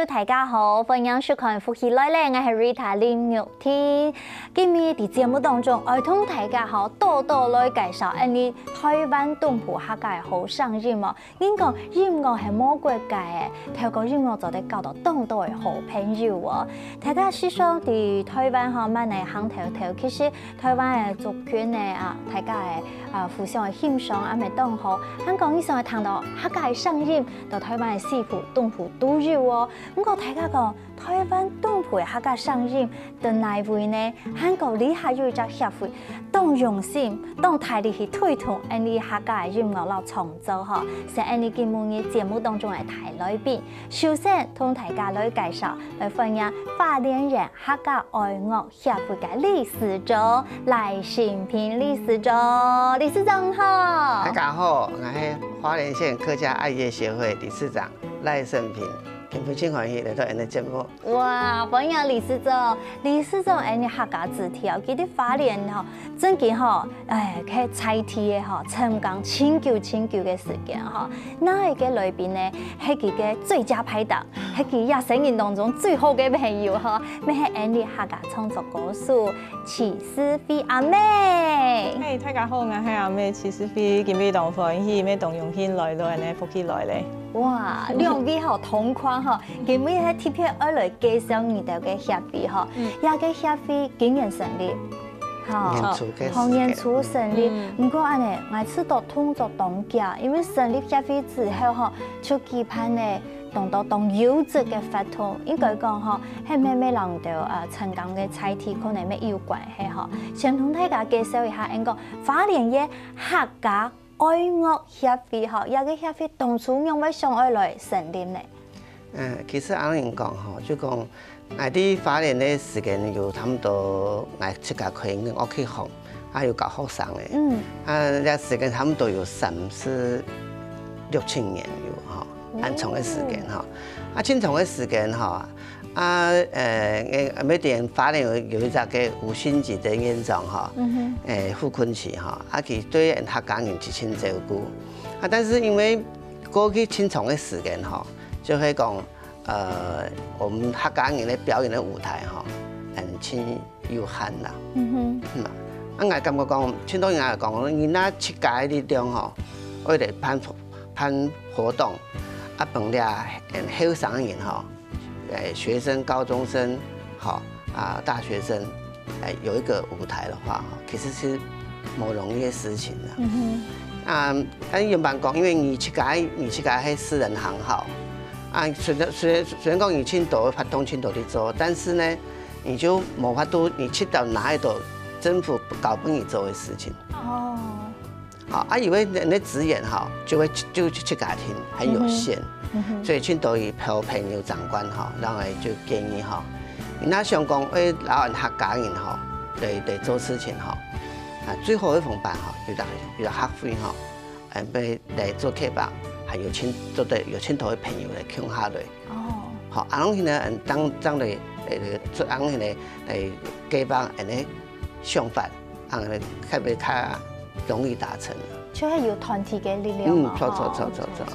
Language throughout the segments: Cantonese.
大家好，歡迎收看福氣來咧，我係 Rita 林玉天。今日喺節目當中，我同大家好多多來介紹一啲台灣東部客家嘅好聲音哦。應講音樂係冇國界嘅，透過音樂就得交到當多嘅好朋友哦。大家思想喺台灣嚇乜嚟行頭頭，其實台灣嘅族群咧大家嘅互相嘅欣賞啊咪當好。香港以上係聽到客家嘅聲音，到台灣嘅西部、東部都有哦。我大家講台灣東部嘅客家聲音，到哪位呢？香港呢下有一隻協會，當用心、當大力去推動呢啲客家嘅音樂嚟創造呵，喺呢啲每日節目當中嘅大來賓。首先同大家來介紹，來歡迎花蓮人客家愛樂協會嘅理事長賴新平理事長。理事長好。大家好，我係花蓮縣客家愛樂協會理事長賴新平。非常歡喜來到咱的節目。哇，歡迎理事長，理事長，你客家字條，佢啲花蓮吼，真嘅吼，佢採體嘅吼，參加千久嘅時間吼，那一個裏邊呢，係佢嘅最佳拍檔，係佢一生人當中最好嘅朋友吼，咪係你客家創作歌手齊思菲阿妹。嘿，大家好，我係阿妹齊思菲，今日當歡喜，咩當用心來到呢福氣來咧。哇，兩位好同框吼，今日喺特別而來介紹你哋嘅協會吼，也個協會今年成立，後年初成立。唔過安尼，我知道通作當家，因為成立協會之後吼，就期盼咧當優質嘅法團，應該講吼，係咩人到參加嘅採體可能咩有關係吼。先同大家介紹一下，應該花蓮嘅客家愛樂協會吼，一個協會當初用咩上愛來成立呢？其實啱人講吼，就講我啲花蓮嘅時間有差唔多，我出家開樂器行，還有教學生嘅，呢時間差唔多有36、7年有吼，很長嘅時間吼，很長嘅時間吼，每年花蓮有一隻嘅吳新吉嘅院長吼，傅坤奇吼，佢對人客家人是真照顧，但是因為過去很長嘅時間吼。就會講，我們客家人咧表演嘅舞台吼，真有限啦。我感覺講，很多人嚟講，而家設計啲量吼，為嚟辦活動，本嚟後生人吼，學生、高中生，大學生，有一個舞台的話，其實是冇容易嘅事情啦。原本講，因為你設計係私人行號。雖然講你青島發動青島的做，但是呢，你就冇法度，你去到哪一度，政府搞不你做的事情。以為人的資源就去家庭很有限，所以青島以朋友長官然後就建議你那想講為老人客家人嚟做事情最好一方辦有客會嚟做客辦。還有做對有青島嘅朋友嚟傾下嚟，好，阿龍現在當嚟做阿龍現在嚟舉辦人哋想法，阿龍特別較容易達成。就係有團體嘅力量嘛。錯。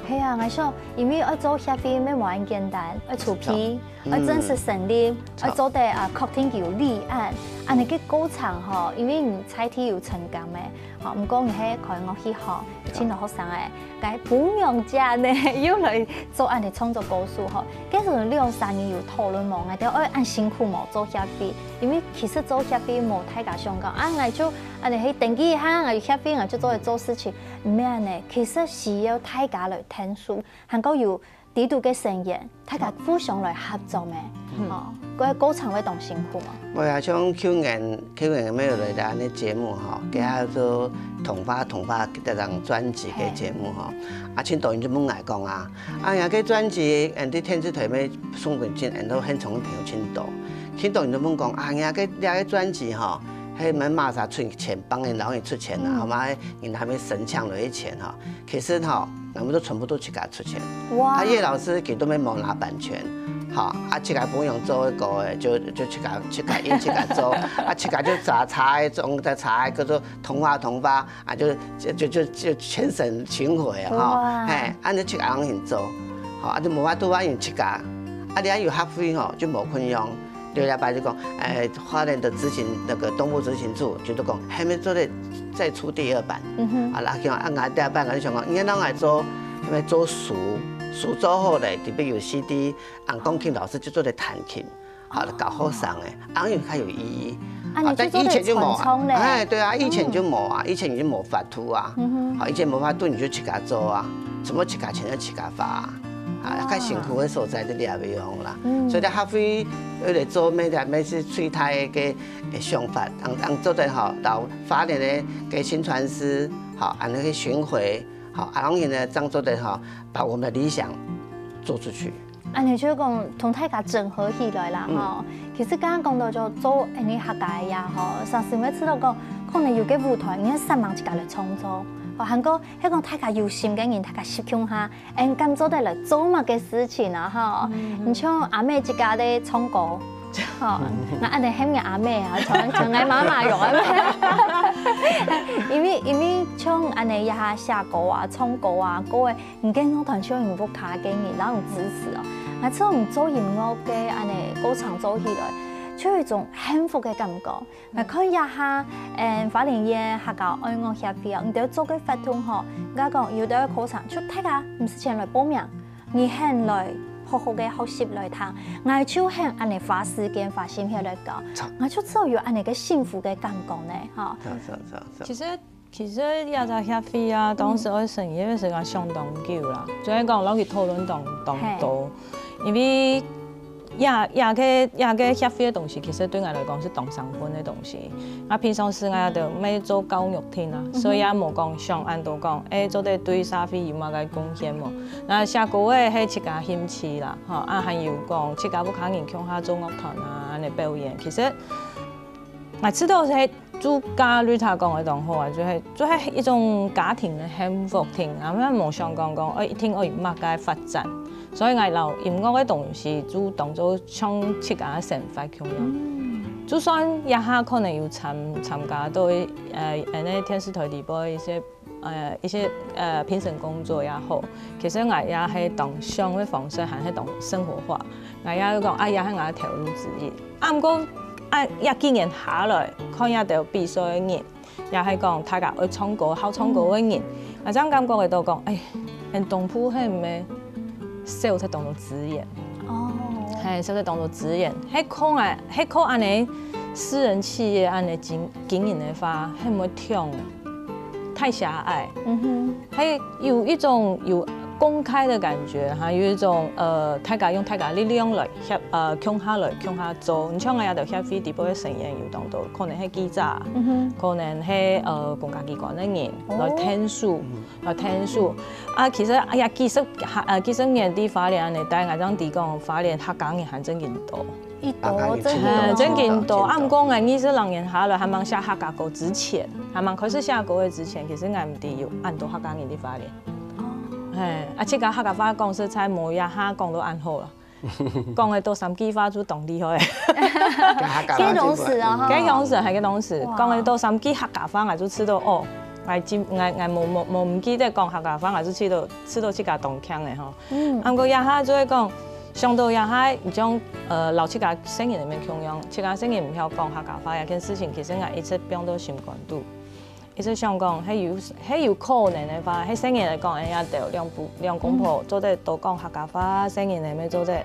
係啊，我想因為我做協會咩冇咁簡單，我出皮，我正式成立，我做得確定有立案，你個過程吼，因為你採體有成功嘅，唔講你係開樂器行，青島學生嘅，該不用家呢，又來做安尼創作歌手吼，跟住2-3年有討論冇，我哋愛按辛苦冇做協會，因為其實做協會冇太加相干，我就安尼去登記一下，我協會我就做事情，唔咩呢？其實是要大家來聽書，還夠有地度嘅成員，大家互相來合作咩？嗰個過程會當辛苦嘛？我係像去年咩來嘅啲節目佢係做童話一張專輯嘅節目青島人就冇嚟講有個專輯人啲電視台咩宋文靜人都很重嘅朋友青島人就冇講有個專輯还没马上出钱帮人老人出钱啊，好吗？银行没神抢了一钱哈，其实哈，我们都全部都去给他出钱。哇！叶老师给都没冇拿版权。好，去甲不用做一个就去甲印去甲做，去甲就查种在查叫做同化，就全省巡回哈，你去甲人做，好，就无法度用去甲，你有学费吼就无困用。6礼拜就讲，花莲的那个东部执行处就是讲，还没做的再出第2版，那叫第2版，我就想讲，应该让来做，因为做书做好嘞，特别有 CD， 钢琴老师就做的弹琴，好搞好上诶，因为它有意义。但以前就冇啊，对啊，以前就冇啊，以前已经冇法度啊，好，以前冇法度你就去甲做啊，什么去甲钱就去甲发啊，较辛苦的所在你也袂用啦，所以咧学费来做每次催台嘅想法，让做得好，到花莲的给新传师，好，安尼去巡回。好，然后呢，这样做的哈，把我们的理想做出去。你就讲同大家整合起来啦，哈。其實剛剛講到咗做你客家呀，嗬，上次每次都講，可能有個舞台，你3萬一家來創作，韓國迄個大家有心嘅人，大家集中下，敢做得來做乜嘅事情啊，哈。你像阿妹一家咧唱歌。好，我安尼喊阿妹啊，像俺媽媽用啊，因為像安尼一下寫歌啊、唱歌啊，各位唔見我團唱幸福卡嘅人，然後支持啊，我做唔做音樂嘅安尼歌唱做起來，就有一種幸福嘅感覺。我看一下花蓮嘅客家愛樂協會啊，你哋做嘅活動嗬，我講有啲歌唱，就大家唔是前來報名，而係來。好好嘅學習來聽，我就向安尼花時間、花心血來搞，我就知道有安尼嘅幸福嘅感覺呢，嚇。其實也在協會啊，當時我成業嘅時間相當久啦，就係講攞去討論當多，因為也個協會嘅東西，其實對我來講是當上分嘅東西。我平常時我就咪做教育廳啊，所以也冇講上按到講，做得對社會有乜嘅貢獻冇。那寫歌嘅係自家興趣啦，嚇啊，還有講自家不可能強下做樂團啊，安尼表演。其實我知道係做家裡頭講嘅當好啊，就係一種家庭嘅幸福庭啊，咩冇想講一定我要乜嘅發展。所以我留音樂嘅東西，就當做唱自家嘅生活咁樣。就算一下可能要參加到電視台裡邊一些評審工作也好，其實我也係當上嘅方式，係當生活化。我也講也係我投入之一。不過也幾年下來，看也到比賽嘅人，也係講大家愛唱歌、好唱歌嘅人，我真感覺佢都講，人東埔係咩？小才當做資源，小才當做資源，迄靠安尼私人企業安尼經營的話，係唔會聽，太狹隘。還有一種有公開的感覺，哈，有一種大家用大家力量來強下做。你像我也就協會底部嘅成員有當到，可能係記者，可能係公家機關嘅人來聽書。其實技術人啲花蓮嚟，但係我將啲講花蓮客家人係真勁多，真勁多。唔過我20年下來，還冇寫客家歌之前，還冇開始寫歌嘅之前，其實我唔知有按到客家人啲花蓮。即個客家話講實在冇一下講到按好啦，講嘅到3句話就當厲害。幾種事啊？幾種事係幾種事，講嘅到3句客家話，我就知道哦。我冇唔記得講客家話，我就知道自家動腔嘅嗬。不過一下就係講，上到一下一種老自家聲音裡面強樣，自家聲音唔曉講客家話，有件事情其實我一直變到心肝肚。一直想講係有可能嘅話，喺聲音嚟講，也就兩公婆做得多講客家話，聲音裡面做得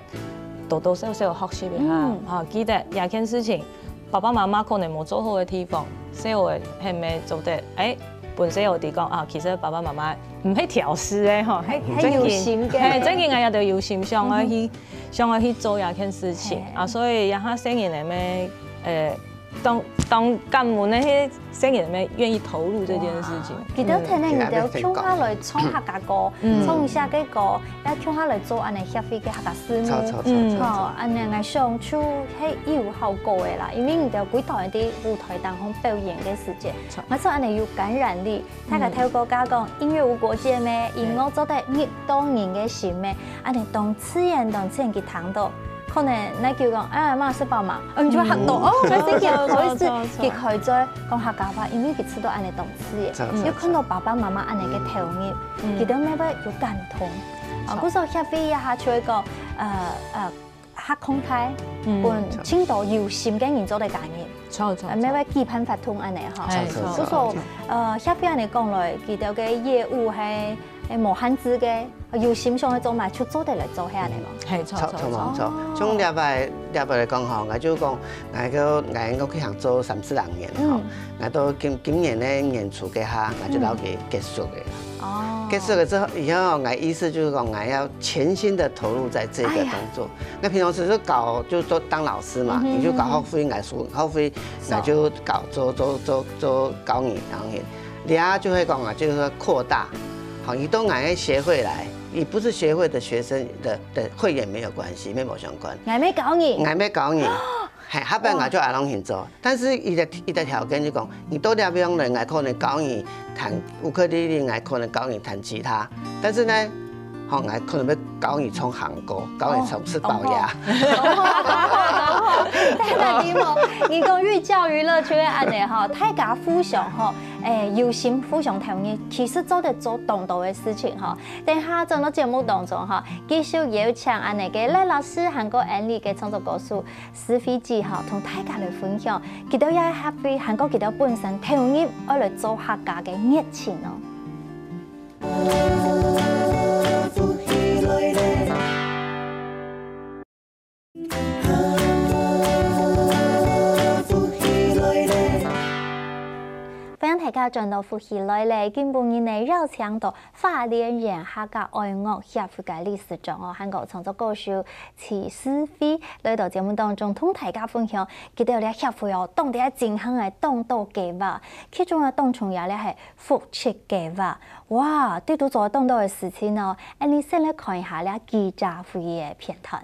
多少學習一下。記得有件事情，爸爸媽媽可能冇做好嘅地方，細個係咪做得本身我哋講其實爸爸媽媽唔係調試嘅嗬，係有心嘅，真嘅我也就有心想去做一件事情所以一下聲音裡面当干部那些生意人们愿意投入这件事情。記得聽咧，你哋搶下來創客家歌，創一下嘅歌，也搶下來做安尼協會嘅客家師母，好，安尼我相處係有效果嘅啦，因為你哋幾台啲舞台當中表演嘅時間，我做安尼有感染力，大家透過講音樂無國界咩，音樂做得熱到人嘅心咩，安尼當自然佢聽到。可能你叫講媽食飽嘛，唔做客到哦，嗰時佢開在講客家話，因為佢知道安尼動詞嘅，要看到爸爸媽媽安尼嘅投入，佢哋咩嘢有感同。啊，嗰時候協會一下做一個客空態，本青島有心嘅人做嚟講嘅，咩嘢基本法通安尼嚇。嗰時候協會安尼講來，佢哋嘅業務係無限制嘅。有心想去做嘛，出做得嚟做下嚟咯。係錯。從兩擺嚟講吼，我就講，我去行做3、4年吼，我到今年咧年初嘅下，我就攞佢結束嘅。哦。結束了之後，以後我意思就是講，我要全心的投入在這個工作。我平常時就搞就做當老師嘛，你就搞學費，學費我就搞做教研，然後就會講啊，就是擴大，好，移到我嘅協會來。你不是協會的學生的會員沒有關係，沒相關。我沒搞你，係下邊我就愛攏去做，但是伊個條件就講，你到那邊來，我可能教你彈烏克麗麗，我可能教你彈吉他，但是呢，我可能要教你從韓國，教你從事導遊。但係點喎？兒童寓教育樂區安尼吼，大家互相吼，有心互相投入，其實做得做同道嘅事情吼。等下進到節目當中吼，繼續邀請安尼嘅賴老師韓國安利嘅創作歌手施飛姊吼，同大家來分享，佢哋也合肥韓國佢哋本身投入愛來做客家嘅熱情咯。大家轉到福氣來咧，今半年嚟邀請到花蓮縣客家愛樂協會嘅理事長韓國創作歌手施飛來到節目當中，同大家分享佢哋咧協會哦，當地嘅進行嘅當道計劃，其中嘅當重要咧係福祉計劃。哇，對到做當道嘅事情哦，你先嚟看一下咧記者會嘅片段。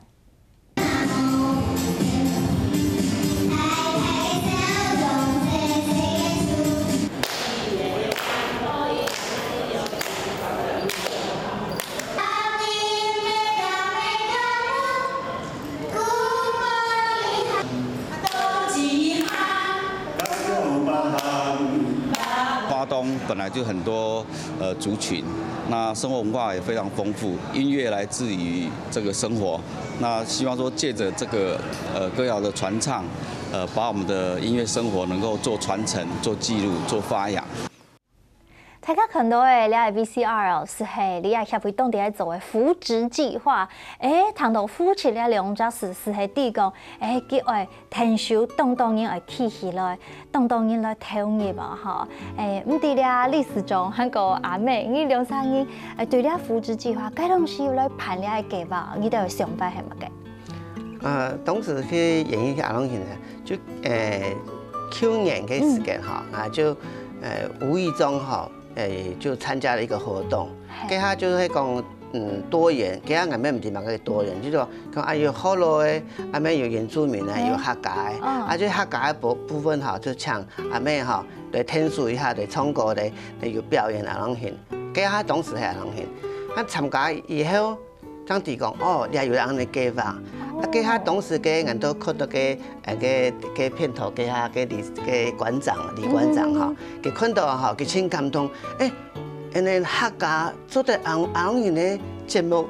本来就很多族群，那生活文化也非常丰富，音乐来自于这个生活。那希望说借着这个歌谣的传唱，把我们的音乐生活能够做传承、做记录、做发扬。大家看到嘅，你係 VCR 哦，是係你係協會當地喺做嘅扶植計劃。談到扶持呢兩隻事是係啲講，佢愛聽手當然愛企起來，當然來投入啊嚇。唔啲咧理事長韓國阿妹，呢兩三年對呢扶植計劃，該東西要來辦呢個計劃，你都有想法係乜嘅？當時去演繹阿龍現就去年嘅時間嚇，就無意中嚇。就參加了一個活動，佢下就是講多元，佢下阿妹唔知乜嘅多元，就是講啊有好多嘅，阿妹有原住民啊，有客家嘅，啊即客家嘅部分嚇就請阿妹嚇嚟聽書一下，嚟唱歌嚟有表演阿龍現，佢下當時係阿龍現，啊參加以後，當地講哦，也有人嚟計劃。啊！佢下當時嘅人都看到嘅片頭，佢下嘅館長李館長嚇，佢看到嚇，佢真感動。人哋客家做得阿龍人嘅節目，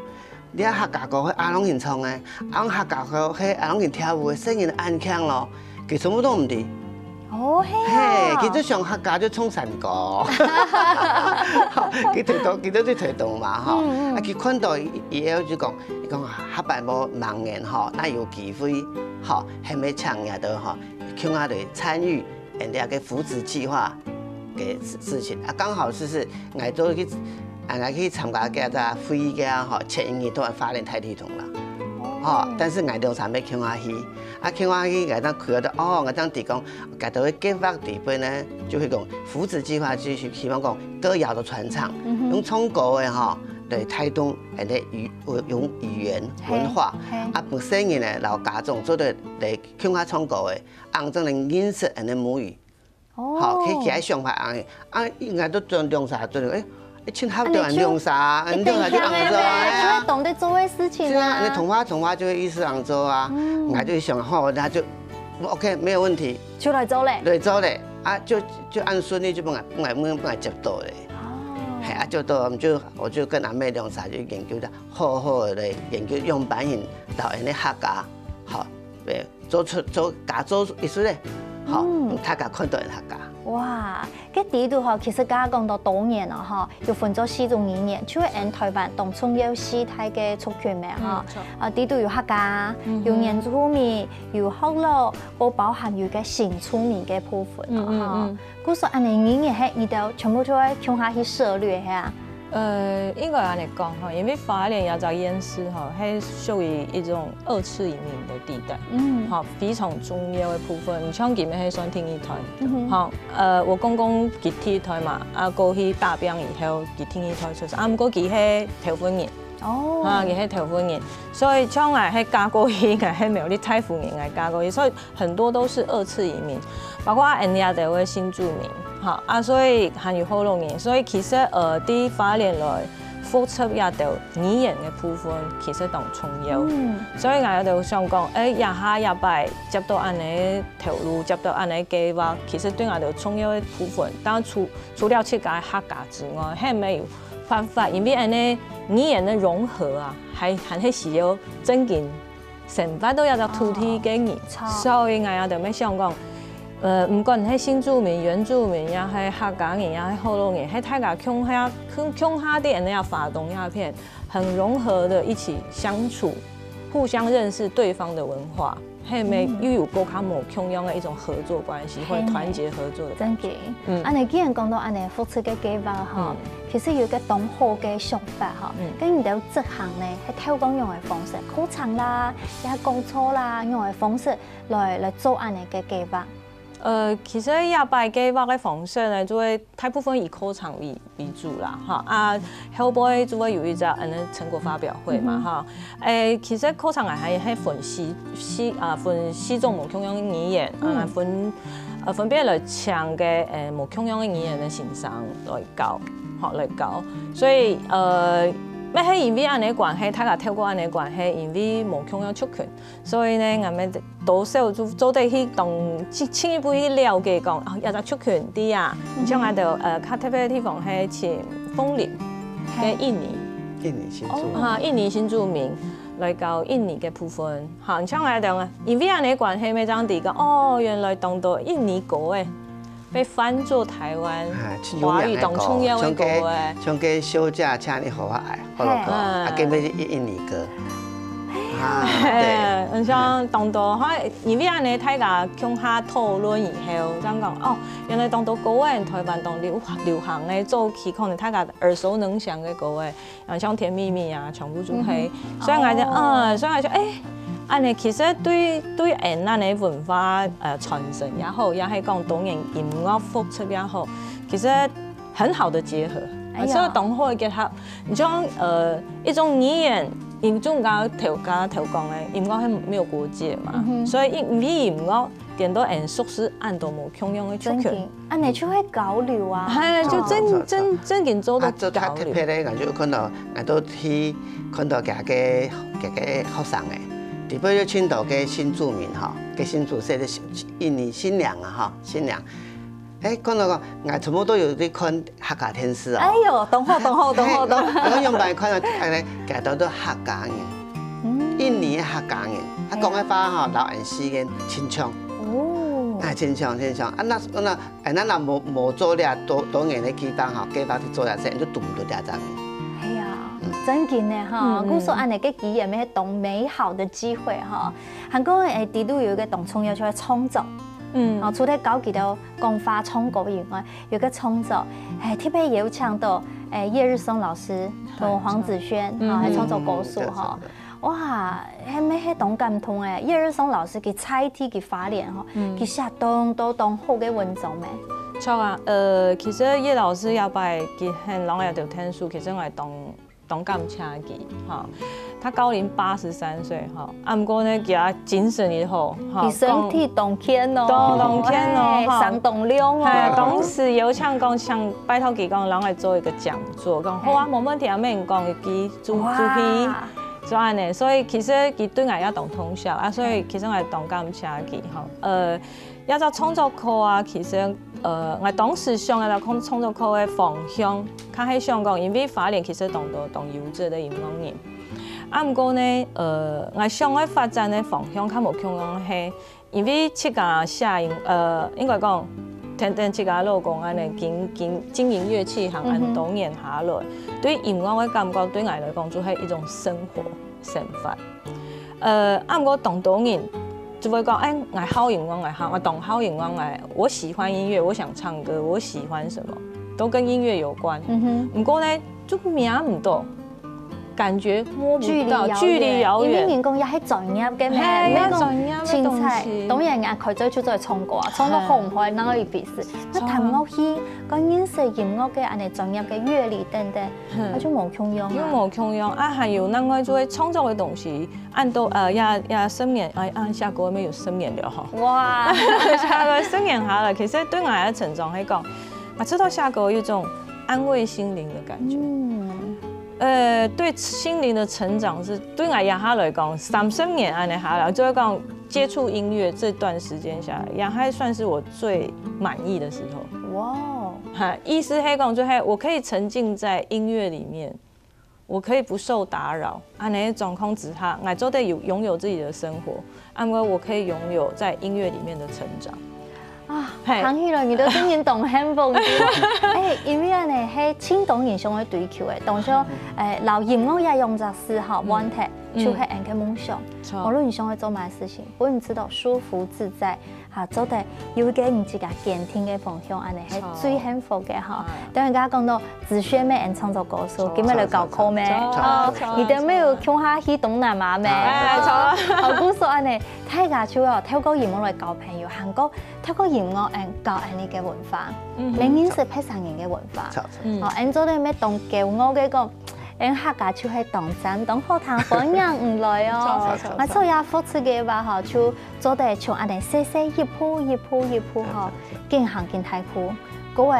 你客家歌係阿龍人唱嘅，客家歌係阿龍人跳舞嘅，聲音安強咯，佢全部都唔知。哦，係啊！佢都上客家都唱山歌，佢推動嘛嚇，啊佢看到以後就講下擺冇盲人嗬，那有機會嗬，係咪參與到嗬，叫我哋參與人哋嘅扶植計劃嘅事情啊，剛好就是我都去參加嘅個會嘅嗬，前年都係花蓮太體同啦。吼，但是我量产要乡下去，乡下去我当开到我当提供，家头的计划里边呢，就会讲扶植计划，就是希望讲歌谣的传唱，用中国的吼来带动人的用语言文化，本身人呢老家长做对来乡下中国的，按照人认识人的母语，好，去起上牌应该都做量产做诶。请合作人用啥？人用啥就按做啊！就会懂得做的事情啊。你同花就会意思按做啊，我就想好，他就 OK 没有问题，就来做嘞。来做嘞就按顺利就不敢接到嘞。哦。接到我就跟阿妹量啥就研究的，好的研究用版型到人的客家，好，做意思嘞，好，客家看到人客家。哇，cái地圖吼，其實家講到多年啦，吼，要分咗4種語言，就係喺台灣當中有4大嘅族群嘅吼，地圖有客家，有原住民，有福佬，個包含有嘅新住民嘅部分啦，嚇。咁所以安尼語言係，你哋全部都喺鄉下去涉獵係啊。應該按你講哈，因為花蓮雅宅堰石哈，係屬於一種2次移民的地帶，好非常重要的部分。唔像佢哋係算天一台，好我公公佢天一台嘛，過去大病以後佢天一台出世，唔過佢係頭份人，佢係頭份人，所以將來係嫁過去，係沒有啲太夫人嚟嫁過去，所以很多都是2次移民，包括人家的位新住民。好所以還有好多年，所以其實啲花蓮來復出也到語言嘅部分，其實當重要。所以我就想講，也擺接到安尼條路，接到安尼計劃，其實對我哋重要嘅部分。當除了設計客家之外，係沒有辦法，因為安尼語言嘅融合啊，係係需要真正成班都有個土地嘅人，所以我就咩想講。唔管係新住民、原住民，也係客家人，也係好多人，係大家鄉下啲人要發動鴉片，很融合的一起相處，互相認識對方的文化，係咪又有更加冇共樣嘅一種合作關係，或者團結合作嘅。真嘅，安尼既然講到安尼復出嘅計劃吼，其實有個當好嘅想法吼，跟住就執行咧，係透過用嘅方式，課程啦，也講錯啦，用嘅方式來做安尼嘅計劃。其實也擺計劃嘅方式呢，就會大部分以課程為主啦，後尾就會有一隻成果發表會嘛，其實課程係分4種唔同樣嘅語言，分別來搶嘅唔同樣嘅語言嘅欣賞來教，所以咩係因為安尼關係，大家透過安尼關係，因為無共樣族群，所以呢，我們多少做得去同進一步去了解講，有隻族群啲啊，像我哋較特別嘅地方係像鳳林嘅印尼新住民來教印尼嘅部分，像我哋因為安尼關係，咪將啲講原來當到印尼歌誒。被翻做台灣華語當重要嘅歌誒，像個小姐請你好愛，好咯歌，跟咩印尼歌，對，像當到因為安尼大家鄉下討論以後，咁講原來當到歌誒，台灣當流行嘅早期可能大家耳熟能詳嘅歌誒，像甜蜜蜜啊，全部都係，所以我就安尼其實對人咱嘅文化傳承也好，也係講當然音樂復出也好，其實很好的結合，所以當好嘅結合，你像一種語言，一種講嘅音樂係沒有國界嘛，所以音樂點到人熟悉按到無共樣嘅族群，安尼就會交流啊，係就真正做到交流。特別咧，我就看到去看到嘅學生嘅。特別要青島嘅新住民哈，嘅新住社嘅印尼新娘啊新娘，講到個，我全部都有啲看客家電視啊。哎呦，懂好。我用白看到誒，其實都客家人，印尼嘅客家人，講嘅話老人時嘅親像，親像，咱若無做了多年嘅計劃計劃去做了先，就讀唔到啲嘢。真嘅呢哈，咁所以安尼嘅語言咪係當美好的機會哈。韓國地都有一個當重要就係創作，除咗搞幾多講法創作以外，有個創作，特別有請到葉日松老師同黃子軒係創作歌手哈。哇，迄动感通诶，叶日松老师佢采体佢发连吼，佢写当好嘅文章咩？错啊，其实叶老师要拜佢很拢有条天书，其实我动感车技哈。他高龄83岁哈，不过呢，给他精神也好，你身体动天哦，动天哦，上动量哦。当时有想讲，想拜托佢讲，让来做一个讲座，讲好啊，冇问题啊，免讲佢主题，就安尼。所以其实佢对我也动通宵啊，所以其实我动感车技哈，要做创作课啊，其实我当时想要做创作课的方向，较系想讲，因为法联其实动优质的音乐人。不过呢，我想要发展的方向较无像讲係，因為七家寫應該講，天七家老公安尼經營樂器行安多年下來，對音樂嘅感覺對我來講就係一種生活生活。不過當多年就會講，我好音樂，我懂好音樂，我喜歡音樂，我想唱歌，我喜歡什麼，都跟音樂有關。不過呢，就名唔多。感覺摸不到，距離遙遠。因為人講也係專業嘅咩？咩講青菜，當然啊，佢最初就係唱歌啊，唱到好唔好，那個一回事。那彈樂器，講認識音樂嘅安尼專業嘅樂理等等，我就冇強用。因為冇強用啊，還有那個做創作嘅東西，按都也深研，按下個沒有深研了哈。哇，下個深研下來，其實對我嘅成長嚟講，我知道下個有一種安慰心靈嘅感覺。對心靈的成長是對我也下來講，30年安尼下來，就會講接觸音樂這段時間下來，也還算是我最滿意的時候。哇，哈，意思係講就係我可以沉浸在音樂裡面，我可以不受打擾，安尼狀況之下，我做得擁有自己的生活，因為我可以擁有在音樂裡面的成長。啊，講起來，你都真係懂幸福啲。因為呢係青島人想去追求嘅，當初留音樂也用作是哈 one take，就係人嘅夢想。無論你想去做咩事情，不過你知道舒服自在，嚇做得有一個你自己堅定嘅方向，安尼係最幸福嘅嚇。等陣間講到自學咩人創作歌手，咁咪嚟搞課咩？你哋咩要向下去東南亞咩？我估說安尼，睇下就要透過音樂嚟交朋友，韓國透過音樂教安尼嘅文化，明顯是配上人嘅文化。哦，做啲咩當教我嘅個。客家就係當真，當好談歡迎唔來哦。我做也付出嘅話，嗬，就做得從安尼細細一步一步嗬，經行經太苦，嗰位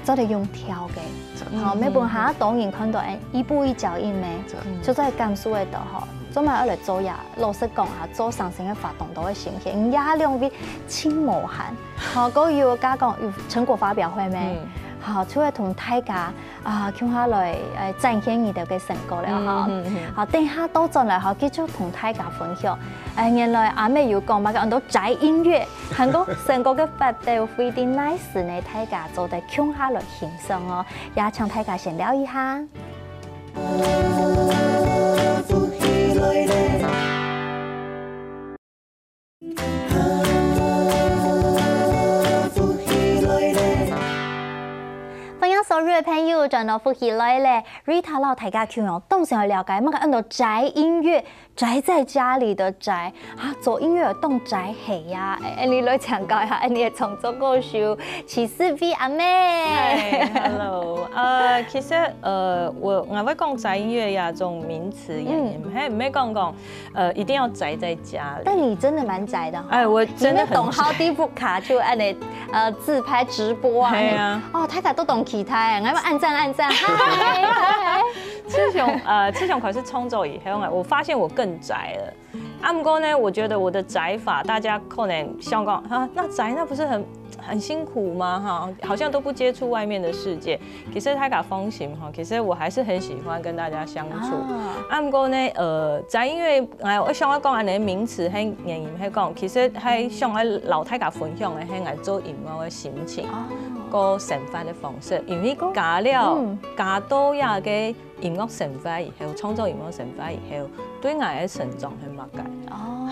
做得用跳嘅，嗬，每半下當然看到一步一腳印咩，就在感受得到嗬。做埋嚟做嘢，老實講下，做上升嘅發動到嘅心情，也兩邊輕無限。好，嗰要加講要成果發表會咩？好，除咗同大家傾下來展現你哋嘅成果了哈。好，等下都進來繼續同大家分享。原來阿妹有講嘛，講到宅音樂，韓國成個嘅發表非常 nice 呢，大家做得傾下來欣賞哦。也請大家先聊一下。所有朋友轉到福喜來咧，Rita 老大家傾哦，當時去了解乜嘅，按到宅音樂，宅在家裡的宅啊，做音樂當宅係呀，你來講解下，你嘅創作歌手起司 V 阿妹。Hello， 其實我會講宅音樂呀，種名詞也唔係講一定要宅在家裡。但你真的蠻宅的，我真的懂好啲不卡就按你自拍直播啊，係啊，哦，大家都懂其他。我要按讚，嗨！自從開始創作以後，我發現我更宅了。不過呢，我覺得我的宅法，大家可能想講啊，那宅那不是很辛苦嗎？哈，好像都不接觸外面的世界。其實大家放心哈，其實我還是很喜歡跟大家相處。不過呢，宅音樂我想要講安尼名詞，喺原因係講，其實係想要留大家分享嘅係做音樂嘅心情。個成發嘅方式，因為加多呀嘅音樂成發以後，創作音樂成發以後，對我嘅成長係乜嘅？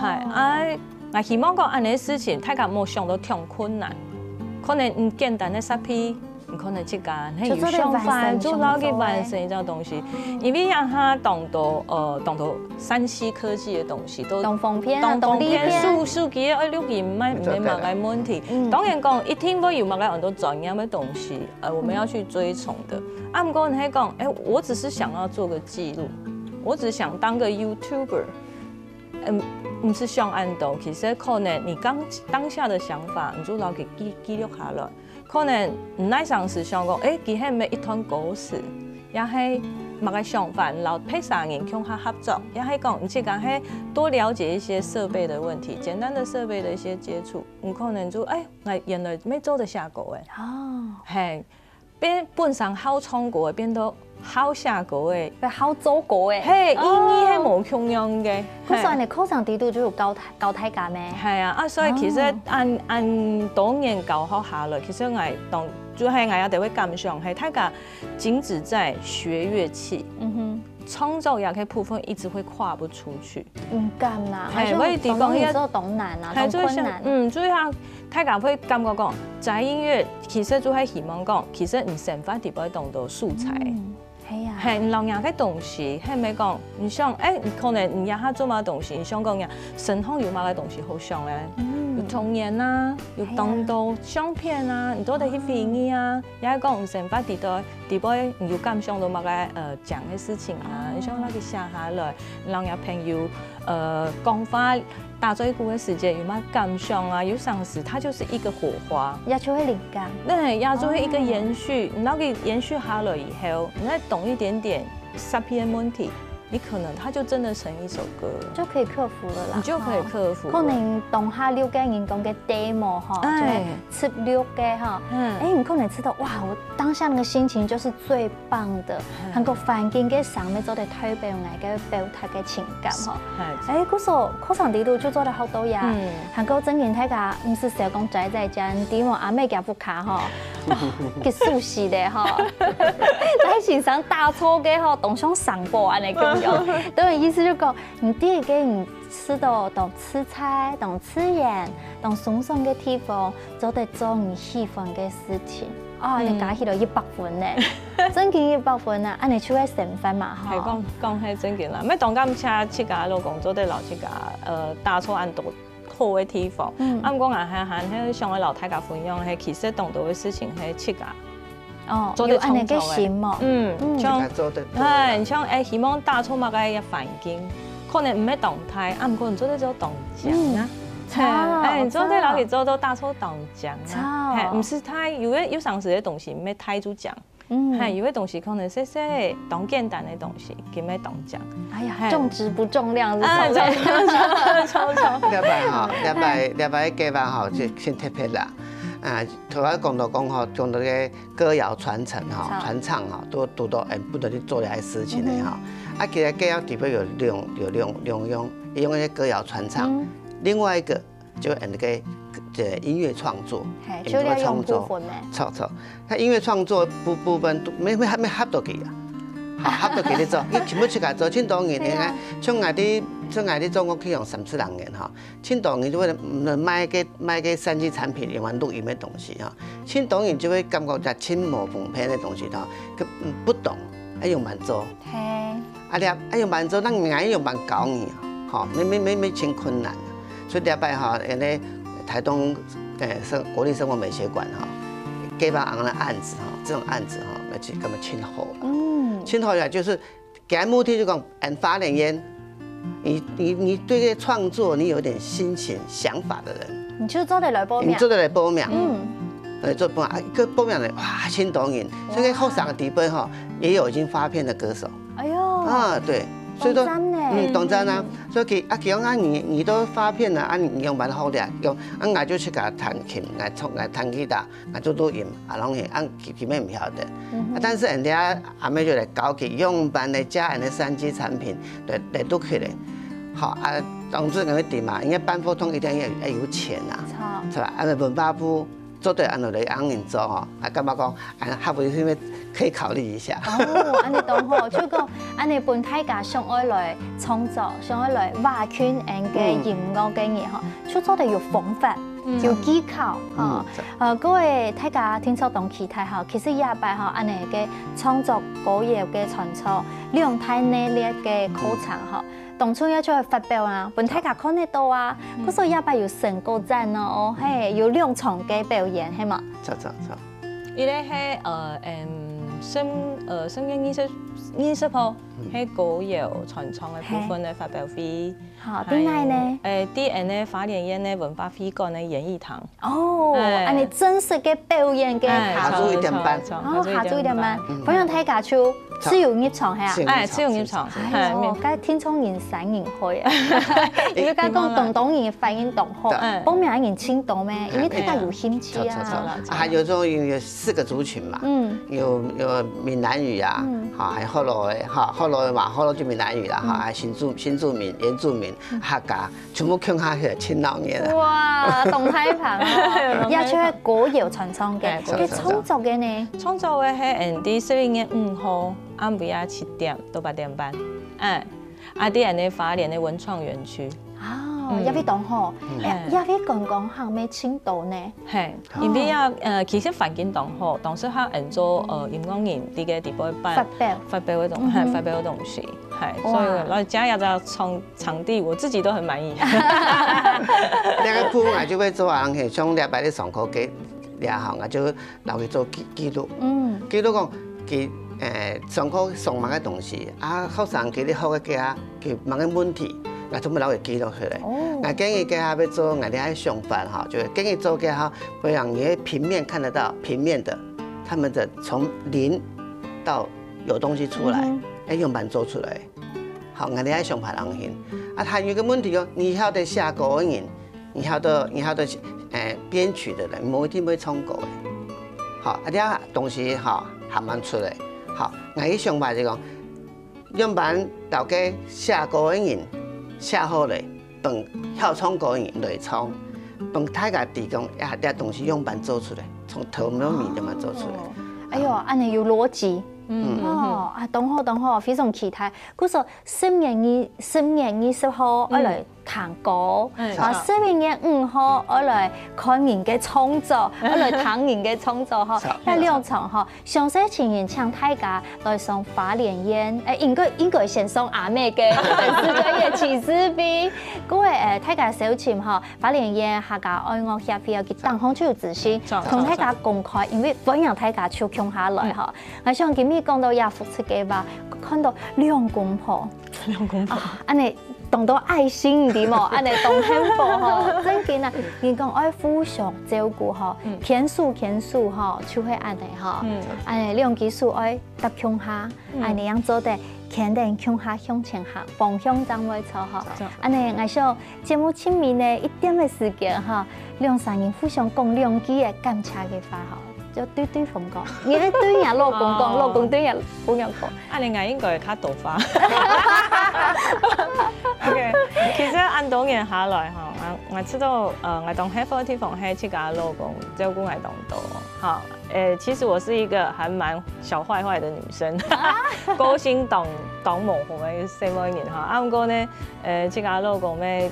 係我希望講安尼事情，大家冇想到太困難，可能唔簡單嘅 recipe 可能这个很有想法，做老给完成一种东西，因为让他懂得3C 科技的东西，都动风片、数据要录音，没嘛个问题。当然讲一定会有嘛个很多专业的东西，我们要去追崇的。啊，不过你还讲，我只是想要做个记录，我只想当个 YouTuber。不是想安度，其實可能你當下的想法，你就留給記錄下來。可能唔係嘗試想講，佢係咪一段故事，也係某個想法，留配上人向他合作，也係講，你即講係多了解一些設備的問題，簡單的設備的一些接觸，你可能就我原來沒做得下過係本上好創過變到。好下過嘅，好做過嘅，係意義係冇共樣嘅。嗰時你考上地度就有教大家咩？係啊，所以其實按當年教學下來，其實我當就係我哋會感想係大家僅止在學樂器，創作也嘅部分一直會跨不出去。唔敢啦，係嗰啲地方一做懂難啊，懂困難。所以啊，大家會感覺講，在音樂其實就係希望講，其實唔成法地方當到素材。係唔同樣嘅東西，係咪講？你想可能你也下做乜東西，你想講呀，身旁有乜嘅東西好想咧？有童年啊，有當到相片啊，你都得去回憶啊。也係講唔成法地方你有感想到乜嘅講嘅事情啊，你想攞佢寫下來，讓人朋友講翻打咗一個嘅時間有乜感想啊？有陣時它就是一個火花，也就會靈感。對，也就會一個延續，你攞佢延續下來以後，你再懂一點點10PM問題，你可能它就真的成一首歌，就可以克服了啦。你就可以克服。可能當下了解人講嘅 demo 哈，就係策略嘅哈，你可能知道哇，我當下那個心情就是最棒的，韓國環境嘅上面做得推表我嘅表達嘅情感哈。嗰時候考上地度就做得好多呀，韓國真人睇下唔是成日講宅在家，點我阿妹夾副卡哈，嘅熟悉的哈，在欣賞大錯嘅哈，當上上播安尼咁樣，都有意思就講，你第一個你吃到懂吃菜，懂吃鹽，懂鬆鬆嘅地方，做得做你喜歡嘅事情。你加起到100分呢，真嘅100分啊！你出嚟成分嘛？係講係真嘅啦，咩當今車架老公做得老車架打錯按到好嘅地方，啱講啊係上去老太家分享係其實當到嘅事情係車架。做得創造嘅，像像希望打錯乜嘅環境，可能唔係動態，唔可能做得做動靜啊。做得老嘅做到打錯動靜啊，唔是太有上時嘅東西唔係太主講，有嘅東西可能細細當簡單嘅東西叫咩動靜。哎呀，重質不重量，錯。禮拜計劃好就先特別啦。頭先講到嘅歌謠傳承傳唱都不斷去做呢啲事情嘅哈。其實歌謠地方有兩用嘅歌謠傳唱，另外一個就那個音樂創作，他音樂創作部分都沒合到佢啊，合到佢哋做，佢全部出嚟做，千多年嘅，像我啲中國去用30人嘅哈，千多年就會賣嘅3G產品用完錄音嘅東西哈，千多年就會感覺就千無奉騙嘅東西哈，佢不懂，用慢做，用慢做，咱硬用慢教你，哈，沒真困難，所以禮拜哈，台東國立生活美學館哈，計劃安的案子哈，這種案子哈，那就咁樣親厚了。親厚呀，就是給他目的就講，發點煙，你對這個創作你有點心情想法的人，你就做得來報名，你做得來報名，做報名，個報名人哇，千多人，所以後上個地方哈，也有已經發片的歌手。哎呦，對。所以說，當真啊！所以佢講你都發片啦，你用蠻好嘅，用我就去甲彈琴，我彈吉他，我做錄音，攏係佢咩唔曉得。但是人家阿妹就嚟教佢用辦嚟加人嘅3G 產品嚟讀起嚟，好當初咁樣點嘛？因為辦活動一定要有錢啊，係吧？文化部做對按落嚟人做吼，感覺講客戶係咪可以考慮一下？安尼當好，就講安尼本大家想愛來創作，想愛來挖圈嘅音樂嘅嘢嗬，就做得有方法，有技巧哈。各位大家聽錯當期待哈，其實也擺哈安尼嘅創作歌謠嘅傳承，兩太內烈嘅考場哈。當初要出去發表啊，本大家看得到啊。嗰時也擺有成個站哦，嘿，有兩場嘅表演係嘛？錯。伊咧係聲音藝術鋪，係歌謠傳唱嘅部分嘅發表會。好，點解呢？DN 咧花蓮縣咧文化會館嘅演藝堂。哦，安尼真實嘅表演嘅下晝1點半，哦，下晝1點半，反正睇下出自由入場係啊，自由入場，係哦，該天窗人散人開啊，因為該講動人反應動好，報名人輕動咩？因為大家有興趣啊。還有種有4個族群嘛，有閩南語啊，哈，還後來就閩南語啦，哈，還新住民、原住民、客家，全部傾下去，青老年啊。哇，動態棚啊，也出歌謠傳唱嘅，佢創作嘅呢？創作嘅係11月5號暗晡啊7點到8點半，啲人花蓮嘅文創園區。哦，也會當好，也會講下咩青島呢？係，因為其實環境當好，當時喺人做音樂人啲嘅地方辦發表嘅東西，係，所以我家有個場地，我自己都很滿意。那個部我就會做啊，人係將禮拜啲上課嘅然後我就留去做記錄，記錄講佢上課上乜嘅東西，學生佢啲學嘅家佢問嘅問題。我全部攞嚟記錄出來。我建議給他要做，我哋喺上班哈，就是建議做給他，會讓你平面看得到平面的，他們的從零到有東西出來，用板做出來。好，我哋喺上班人行。他有個問題哦，你曉得寫歌嘅人，你曉得編曲的人，冇一定會唱歌嘅。好，啲東西哈慢慢出來。好，我喺上班就講，用板到嘅寫歌嘅人。寫好嘞，幫曉唱歌人來唱，幫大家提供一啲東西樣板做出來，從頭到尾咁樣做出來。哎呦，安尼有邏輯。當好，非常期待。嗰時10月20號我來彈歌，11月5號我來看人嘅創作，我來聽人嘅創作嗬。一2場嗬，詳細情形請大家來上花蓮縣，應該先上阿妹嘅粉絲專頁起司邊，嗰位大家小錢嗬，花蓮縣客家愛樂協會嘅當行出自信，同大家公開，因為本人大家超強下來嗬。我想今日講到也付出嘅吧，看到兩公婆，安尼。當到愛心啲喎，安尼當幸福嗬，真見啊！人講愛互相照顧嗬，牽手嗬，就會安尼嗬，安尼兩技術愛搭強下，安尼樣做得牽定強下向前行，方向掌握錯嗬，安尼我想節目前面呢一點嘅時間嗬，2-3人互相講兩句嘅感謝嘅話嗬。就對方講，你對人老公講，老公對人朋友講。你硬應該較多化。OK， 其實按多年下來哈，我知道我當黑方地方係自家老公照顧我當多。好，其實我是一個還蠻小壞壞的女生，個性當模糊嘅細妹人哈。啱過呢，自家老公咩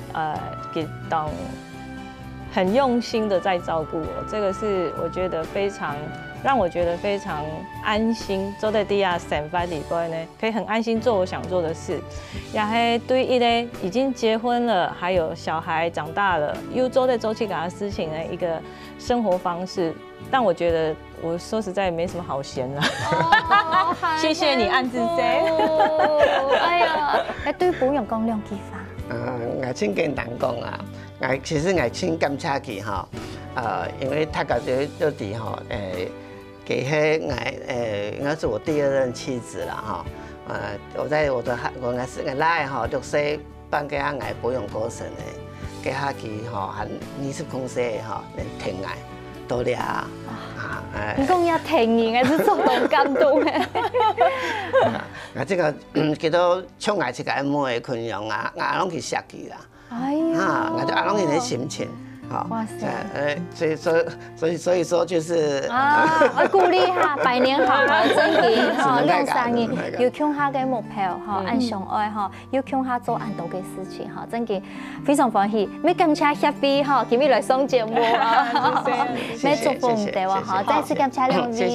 佢當。很用心的在照顧我，這個是我覺得讓我覺得非常安心。坐在地下上班裡邊呢，可以很安心做我想做的事。也係對一個已經結婚了，還有小孩長大了，又做在做其他事情的一個生活方式。但我覺得我說實在沒什麼好嫌啦。謝謝你暗自說。哎呀，你對朋友講兩句話。我真簡單講啊。其實我真感謝佢哈，因為他家就啲哈，佢係應該是我第2任妻子啦哈，我來哈就是幫佢下愛保養過程嘅，給下佢哈很20公司哈能疼愛多啲啊，你講要疼人，係做到感動嘅。我這個叫做唱愛這個妹嘅困擾啊，我攏去錫佢啦。我就阿攏佢嘅心情，好，哇塞所以说就是我鼓励哈，百年好合真嘅哈，兩三年要向下嘅目標哈，按相愛哈，要向下做按到嘅事情哈，真嘅非常歡喜，咩感謝 Happy 哈，今日來上節目啊，咩祝福唔對喎哈，再次感謝兩位，謝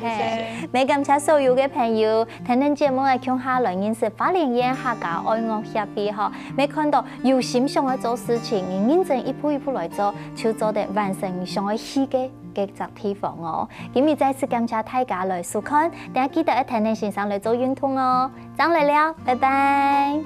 謝，咩感謝所有嘅朋友，聽聽節目嘅向下來認識花蓮縣客家愛樂 Happy 哈，咩看到有心想去做事情，認真一步一步來做，就做得完成你想去去嘅一個地方哦。今日再次感謝大家來收看，大家記得一聽聽線上來做運動哦。張來了，拜拜。